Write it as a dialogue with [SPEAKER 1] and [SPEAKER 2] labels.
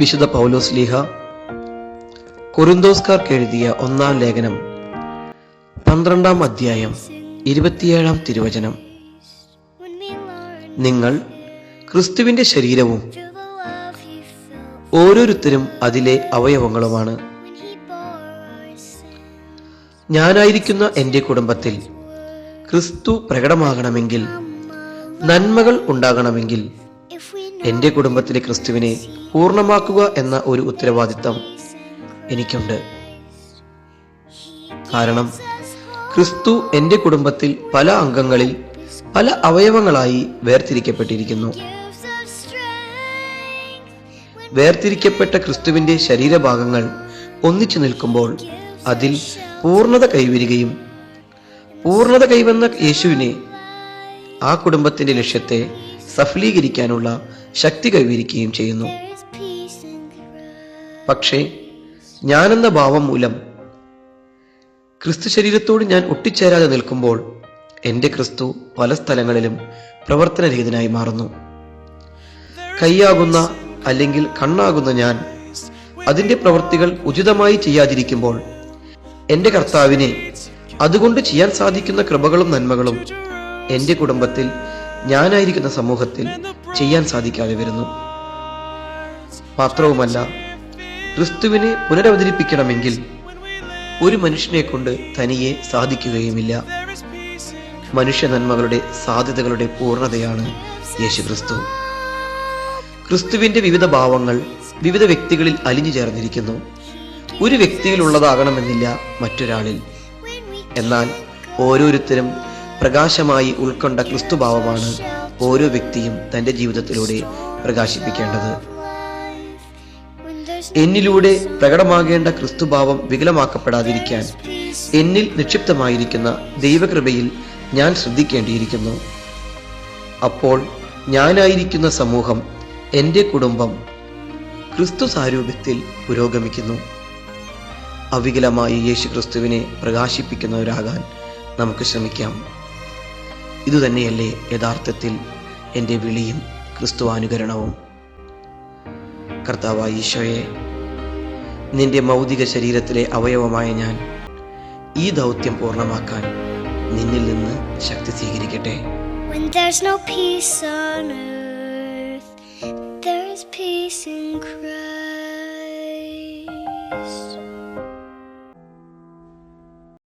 [SPEAKER 1] വിശുദ്ധ പൗലോസ് ലീഹ കൊരിന്തോസ്കാർക്ക് എഴുതിയ 1-ാം ലേഖനം 12-ാം അധ്യായം 27-ാം തിരുവചനം. നിങ്ങൾ ക്രിസ്തുവിന്റെ ശരീരവും ഓരോരുത്തരും അതിലെ അവയവങ്ങളുമാണ്. ഞാനായിരിക്കുന്ന എൻ്റെ കുടുംബത്തിൽ ക്രിസ്തു പ്രകടമാകണമെങ്കിൽ, നന്മകൾ ഉണ്ടാകണമെങ്കിൽ എൻ്റെ കുടുംബത്തിലെ ക്രിസ്തുവിനെ പൂർണ്ണമാക്കുക എന്ന ഒരു ഉത്തരവാദിത്തം എനിക്കുണ്ട്. കാരണം ക്രിസ്തു എൻ്റെ കുടുംബത്തിൽ പല അംഗങ്ങളിൽ പല അവയവങ്ങളായി വേർതിരിക്കപ്പെട്ടിരിക്കുന്നു. വേർതിരിക്കപ്പെട്ട ക്രിസ്തുവിന്റെ ശരീരഭാഗങ്ങൾ ഒന്നിച്ചു നിൽക്കുമ്പോൾ അതിൽ പൂർണ്ണത കൈവരികയും പൂർണ്ണത കൈവന്ന യേശുവിനെ, ആ കുടുംബത്തിന്റെ ലക്ഷ്യത്തെ സഫലീകരിക്കാനുള്ള ശക്തി കൈവരിക്കുകയും ചെയ്യുന്നു. പക്ഷേ ഞാനെന്ന ഭാവം മൂലം ക്രിസ്തു ശരീരത്തോട് ഞാൻ ഒട്ടിച്ചേരാതെ നിൽക്കുമ്പോൾ എൻ്റെ ക്രിസ്തു പല സ്ഥലങ്ങളിലും പ്രവർത്തനരഹിതനായി മാറുന്നു. കൈയാകുന്ന അല്ലെങ്കിൽ കണ്ണാകുന്ന ഞാൻ അതിൻ്റെ പ്രവൃത്തികൾ ഉചിതമായി ചെയ്യാതിരിക്കുമ്പോൾ എൻ്റെ കർത്താവിനെ അതുകൊണ്ട് ചെയ്യാൻ സാധിക്കുന്ന കൃപകളും നന്മകളും എൻ്റെ കുടുംബത്തിൽ, ഞാനായിരിക്കുന്ന സമൂഹത്തിൽ ചെയ്യാൻ സാധിക്കാതെ വരുന്നു. മാത്രവുമല്ല, ക്രിസ്തുവിനെ പുനരവതരിപ്പിക്കണമെങ്കിൽ ഒരു മനുഷ്യനെ കൊണ്ട് തനിയെ സാധിക്കുകയുമില്ല. മനുഷ്യ നന്മകളുടെ സാധ്യതകളുടെ പൂർണ്ണതയാണ് യേശു ക്രിസ്തു. ക്രിസ്തുവിന്റെ വിവിധ ഭാവങ്ങൾ വിവിധ വ്യക്തികളിൽ അലിഞ്ഞു ചേർന്നിരിക്കുന്നു. ഒരു വ്യക്തിയിൽ ഉള്ളതാകണമെന്നില്ല മറ്റൊരാളിൽ. എന്നാൽ ഓരോരുത്തരും പ്രകാശമായി ഉൾക്കൊണ്ട ക്രിസ്തുഭാവമാണ് ഓരോ വ്യക്തിയും തൻ്റെ ജീവിതത്തിലൂടെ പ്രകാശിപ്പിക്കേണ്ടത്. എന്നിലൂടെ പ്രകടമാകേണ്ട ക്രിസ്തുഭാവം വികലമാക്കപ്പെടാതിരിക്കാൻ എന്നിൽ നിക്ഷിപ്തമായിരിക്കുന്ന ദൈവകൃപയിൽ ഞാൻ ശ്രദ്ധിക്കേണ്ടിയിരിക്കുന്നു. അപ്പോൾ ഞാനായിരിക്കുന്ന സമൂഹം, എൻ്റെ കുടുംബം ക്രിസ്തു സാരൂപ്യത്തിൽ പുരോഗമിക്കുന്നു. അവികലമായി യേശു ക്രിസ്തുവിനെ പ്രകാശിപ്പിക്കുന്നവരാകാൻ നമുക്ക് ശ്രമിക്കാം. ഇതുതന്നെയല്ലേ യഥാർത്ഥത്തിൽ എൻ്റെ വിളിയും ക്രിസ്തുവാനുകരണവും. കർത്താവായ ഈശോയെ, നിന്റെ ഭൗതിക ശരീരത്തിലെ അവയവമായ ഞാൻ ഈ ദൗത്യം പൂർണ്ണമാക്കാൻ നിന്നിൽ നിന്ന് ശക്തി സ്വീകരിക്കട്ടെ.
[SPEAKER 2] When there's no peace on earth, there is peace in Christ.